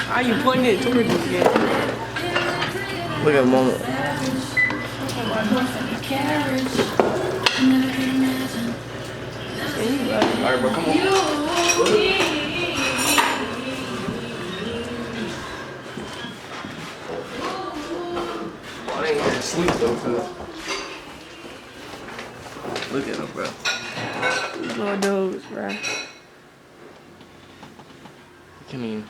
How you pointing it towards you again? Look at Mama. Alright, bro, come on. I ain't gonna sleep though, cuz. Look at him, bro. Little dudes, bro. Can he?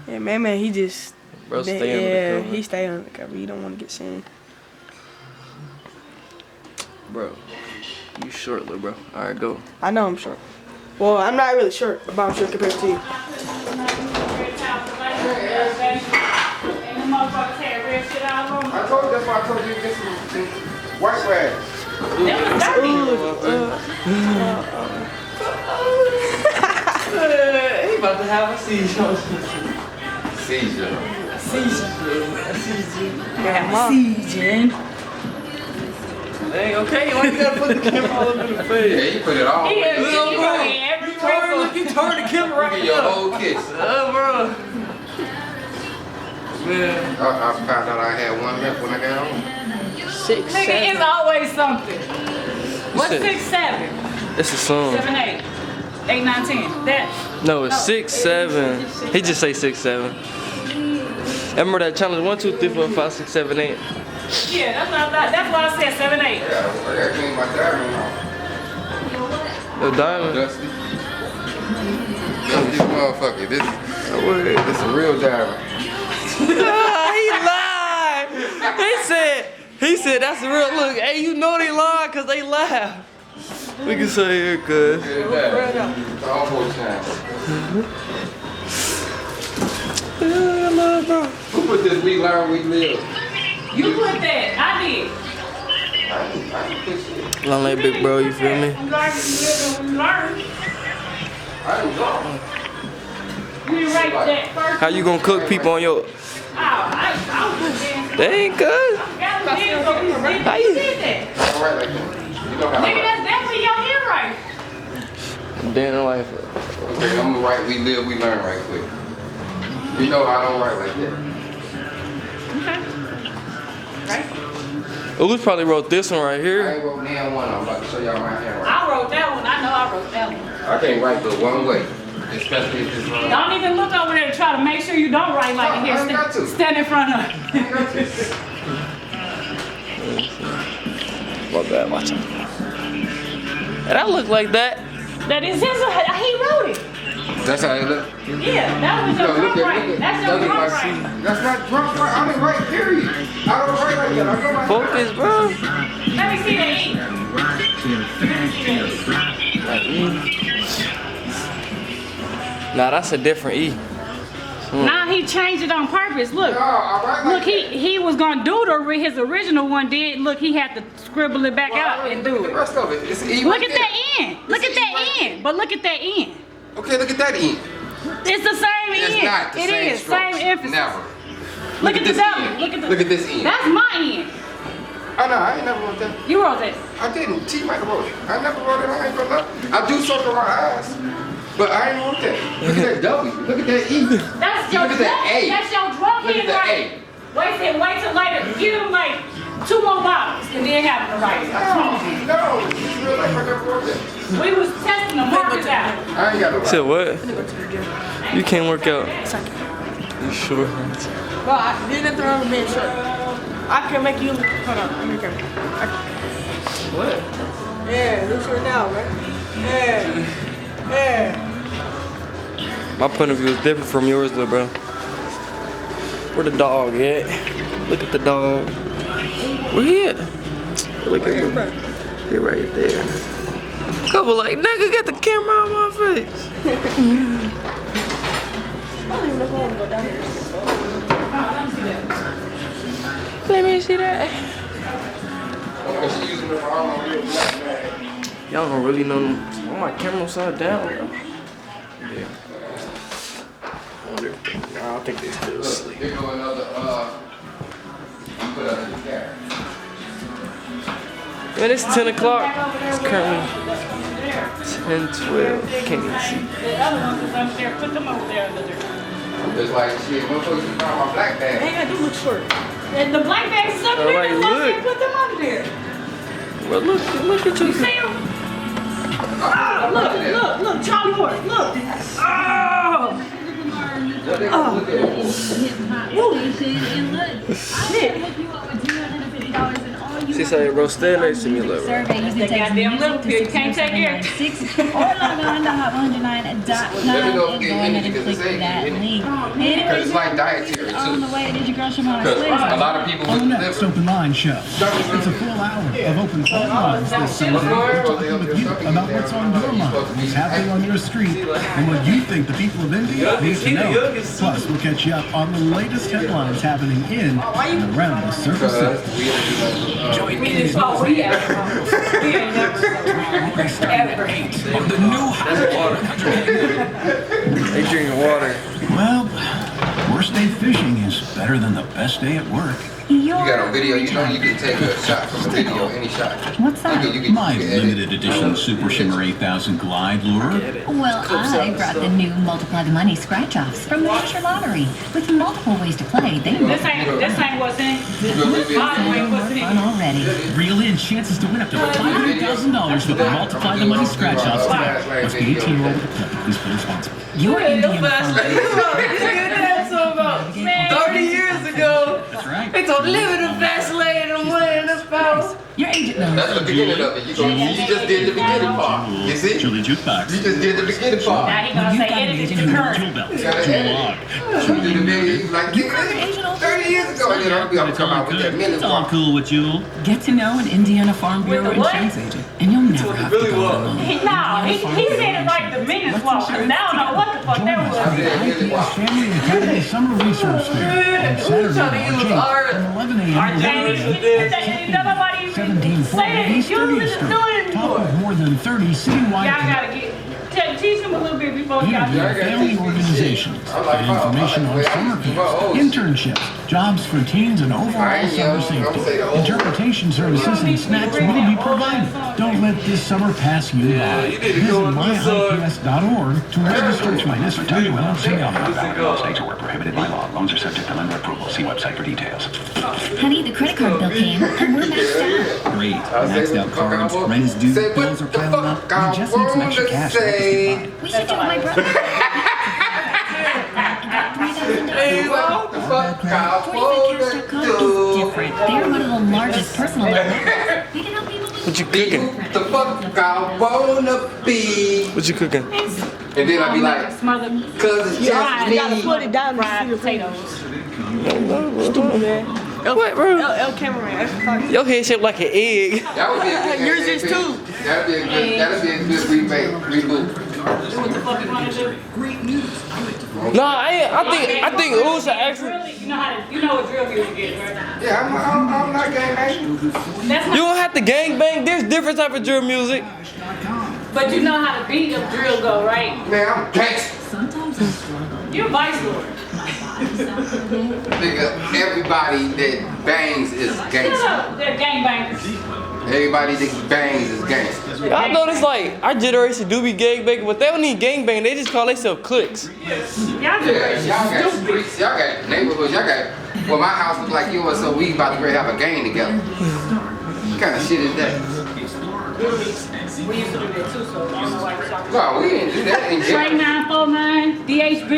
Yeah, man, he just. Bro, stay under the cover. He stay under the cover. He don't want to get seen. Bro, you short, little bro. Alright, go. I know I'm short. Well, I'm not really short, but I'm short compared to you. I told you, that's why I told you to get some white rags. He about to have a seizure. Seizure. Dang, okay, why you gotta put the camera all up in the face? Yeah, you put it all in. Look, you turned the camera right Give your whole kiss. bro. Man. I found out I had one left when I got home. 6, Nigga, 7. it's always something. What's said- 6, 7? It's a song. 7, 8. 8, 9, 10. That. No, it's 6, 7. He just say 6, 7. Remember that challenge 1, 2, 3, 4, 5, 6, 7, 8. Yeah, that's what I thought. That's why I said 7, 8. Yeah, I gotta clean my diamond off. The diamond. Dusty. Dusty motherfucker. This is a real diamond. He said that's the real look. Hey, you know they lying because they laugh. We can say here, cuz. Real diamond. The whole time. Who put this We Learn, We Live? You put that. I did. I ain't put shit. Long leg big bro, you feel me? We learn. I ain't gone. You didn't write that first. How you gonna cook people on your? Oh, I was dancing. They ain't good. I got to dance, so you did that. I don't write like that. You know how I Nigga, write. that's definitely your handwriting. Damn life. Okay, I'm gonna write We Live, We Learn right quick. You know I don't write like that. Okay. Right? Ulus probably wrote this one right I here. ain't wrote damn one. I'm about to show y'all my handwriting. I wrote that one. I know I wrote that one. I can't write but one way. Especially if it's wrong. Don't even look over there to try to make sure you don't write like it I ain't got here. to. Stand in front of it. My bad, watch out. And I look like that. That is his. He wrote it. That's how it look. Yeah, that was your No, drunk look writing. at That's your look at drunk my writing. seat. That's not drunk writing. I didn't write period. I don't write like that. I go like Focus, bro. Let me see that E. Nah, that's a different E. Now he changed it on purpose. Look. No, I write like Look, he was gonna do his original one. Did look, he had to scribble it back out and do The it. rest of it. It's E Look right at there. that end. Look It's at E that right end. But look at that end. Okay, look at that E. It's the same It's end. not the It same is strokes. same emphasis. Never. Look at the this W. end. Look at the. Look at this end. That's my end. Oh no, I ain't never wrote that. You wrote that. I didn't. T Mike wrote it. I never wrote it. I ain't gonna lie. I do circle my eyes, but I ain't wrote that. Look at that W. Look at that E. That's your Look at that drunk. A. That's your drunk Look at the handwriting. Wait till later. Give him like 2 more bottles and then have him to write it. I promise you. No, it's real life. I never wrote that. We was testing the markers out. I ain't got to Said write. what? You can't work out. You sure? Bro, there's nothing wrong with being short. I can make you. Hold on, let me come. What? Yeah, look short now, man. Yeah. Yeah. My point of view is different from yours, little bro. Where the dog at? Look at the dog. Where he at? Look at him. He right there. Couple like, nigga, get the camera on my face. I don't even know if I want to go down here. Let me see that. She using the wrong real black man. Y'all don't really know why my camera upside down, bro. Yeah. I wonder if I don't think they still asleep. Here go another, you put up the camera. Man, it's 10 o'clock. It's currently 10:12. Can't even see. The other ones is up there. Put them over there under there. It's like, shit, motherfuckers can find my black bag. Hey, I do look short. And the black bags is up there. Alright, That's why I look. said put them under there. Well, look at You you. see them? Oh, Look, Charlie Horse, look. Oh! She said, bro, stand next to me, look, bro. Survey using That goddamn little pill, you can't take care. 6 or log on to hot109.com and go ahead and click that link. Because it's like dietary On the too. way, did you grocery mart? Because a lot of people with On the next liver. open line show, it's a full hour of open phone lines this Sunday. We're talking with you about what's on your mind, what's happening on your street, and what you think the people of India need to know. Plus, we'll catch you up on the latest headlines happening in and around the Circle City. We just thought we had We ain't never ever. On the new They drinking water. Well, worst day fishing is better than the best day at work. You got on video, you know you can take a shot from a video, any shot. What's that? You can My edit. limited edition Super Shimmer 8000 Glide Lure. Well, I brought the new Multiply the Money scratch-offs from the Hampshire Lottery. With multiple ways to play, they This ain't what's in. Mine ain't what's fun in. already. Reel in chances to win up to $500,000 with the Multiply the Money scratch-offs today. Must be 18 or older to play. Please play responsibly. Your Indian fun. About 30 years ago. That's right. They told live in the fast lane and win the spouse. Your agent knows. That's the beginning of it. You just did the beginning part. You see? Julie Jukebox. You just did the beginning part. Now he gonna You say got an edit agent the who current. Jewel Belt. Gotta Jewel edit. Log. You did the video, you like, agent 30 years ago, and then I'm gonna come out with that minute It's all part. cool with Jewel. Get to know an Indiana Farm With Bureau the what? insurance agent, and you'll never have to go alone. He said it like the minutes walk. Cause now I don't know what the fuck Join that us for was. the IPS Family Academy Summer Resource Fair on Saturday, March 8th from 11 a.m. to 1 Ain't p.m. nobody 1740 East 30th Street. Top of more than 30 Y'all citywide gotta teach him a little bit before y'all do interview family organizations. Get information on summer camps, internships, jobs for teens, and overall summer safety. Interpretation services and snacks will be provided. Don't let this summer pass you by. Visit myips.org to register to participate in All states are where prohibited by law. Loans are subject to lender approval. See website for details. Honey, the credit card bill came, and we're maxed out. Great. Maxed out cards, rent's due, bills are piling up. We just need some extra cash to help us get by. We should do it, my brother. What the fuck, Kyle? 45cash.com is different. They're one of the largest personal loan networks. We can help people. What you cooking? The fuck I wanna be. What you cooking? And then I be like, Smothered cause it's just I gotta me. put it down to fried see the potatoes. Stupid man. What, bro? El cameraman. That's what I'm talking. Your head shaped like an egg. That would be a good Yours is too. That'd be a good remake, reboot. What the fuck you wanna do? No, I think Uzi actually. Really, you know what drill music is, right? Yeah, I'm not gang banging. That's You not, don't have to gangbang. There's different type of drill music. but you know how the beat of drill go, right? Man, I'm gangster. You're a vice lord. Nigga, everybody that bangs is Shut gangster. up, they're gangbangers. Everybody that bangs is gangster. I noticed like our generation do be gangbanging, but they don't need gangbang. They just call themselves cliques. Y'all Yeah, just y'all got streets, y'all got neighborhoods, y'all got. Well, my house was like yours, so we about to ready to have a gang together. What kind of shit is that? we used to do that too, so I don't know why you're talking. No, we didn't do that in Trey jail. 949, DHB,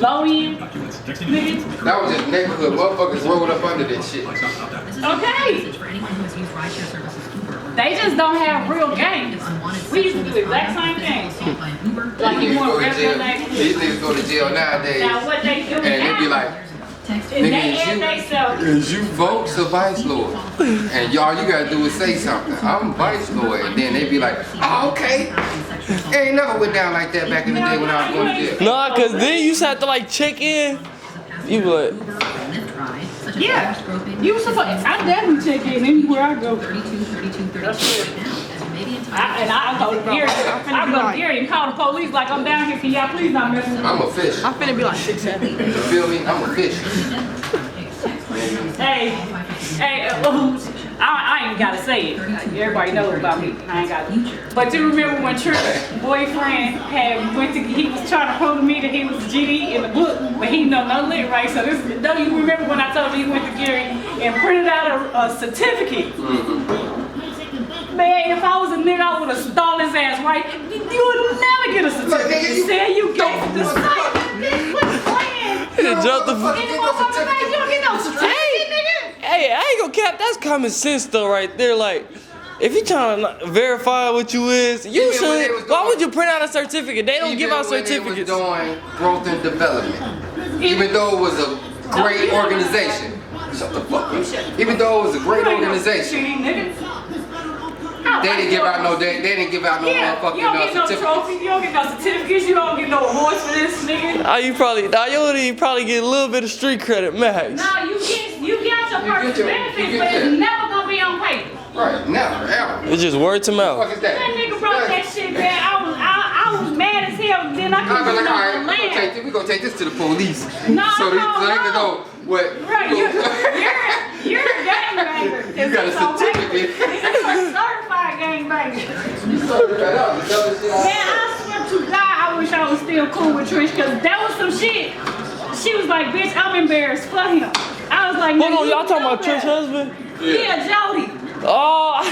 low end, niggas. That was just neighborhood. Motherfuckers rolled up under that shit. Okay. They just don't have real gangs. We used to do the exact same thing. Like These you niggas want go to jail. real These niggas go to jail nowadays, Now what they do and they be now like, is they and they sell. "Is you folks a vice lord?" And all you gotta do is say something. I'm vice lord, and then they be like, "Oh, okay." Ain't never went down like that back in the day when I was going to jail. Nah, cause then you used to have to like check in. You be like, Yeah. You supposed I definitely check in anywhere I go. I go to Gary. I go to Gary and call the police like I'm down here. Can y'all please not mess with me? I'm a fish. I'm finna be like 6'7". You feel me? I'm a fish. Hey, I ain't gotta say it. Everybody knows about me. I ain't got to. But you remember when Trish's boyfriend he was trying to prove to me that he was GD in the book, but he know no lit, right? So don't you remember when I told you he went to Gary and printed out a certificate? Man, if I was a nigga, I would have stole his ass, right? You would never get a certificate. You said you gave the site. Quit playing. He dropped the fuck. You don't get no certificate, nigga. Hey, I ain't gonna cap. That's common sense though, right there. Like, if you trying to verify what you is, you should. Why would you print out a certificate? They don't give out certificates. Even when they was doing growth and development, even though it was a great organization. Shut the fuck up. Even though it was a great organization, they didn't give out no. They didn't give out no motherfucking You don't get no trophy. You don't get no certificates. You don't get no awards for this, nigga. You probably get a little bit of street credit, max. No, you get your personal benefits, but it's never gonna be on paper. Right, never, ever. It's just word to mouth. What the fuck is that? That nigga wrote that shit, man. I was mad as hell. Then I couldn't I'm like, get all on the right, land. we gonna take this to the police. No, so they can know what. Right, you're a gangbanger. You got a certificate. You're a certified gangbanger. You sorted that out. The dumb shit out. Man, I swear to God, I wish I was still cool with Trish, because that was some shit. She was like, bitch, I'm embarrassed for him. I was like, Hold on, y'all talking about Trish's husband? Yeah, Jody. Oh, I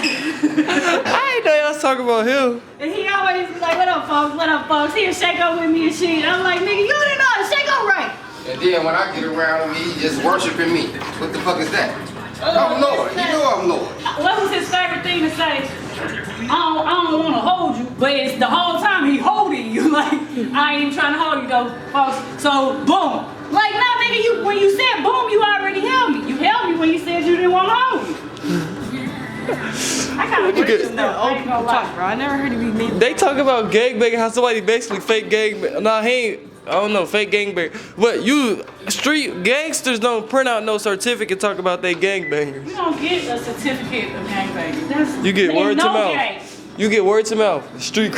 didn't know y'all was talking about him. And he always be like, what up, folks? What up, folks? He'll shake up with me and shit. I'm like, nigga, you didn't know how to shake up right. And then when I get around him, he just worshiping me. What the fuck is that? I'm Lord. You know I'm Lord. What was his favorite thing to say? I don't want to hold you, but it's the whole time he holding you. Like, I ain't even trying to hold you though, folks. So, boom. Like, nah, nigga, when you said boom, you already held me. You held me when you said you didn't want to hold me. I kind of wish him though. I ain't gonna lie. Bro, I never heard of you made. They talk about gangbanging, how somebody basically fake gangbang. Nah, he ain't. I don't know, fake gangbang. But you street gangsters don't print out no certificate talk about they gangbangers. You don't get a certificate of gangbanging. You get word to no mouth. gang. You get word to mouth. Street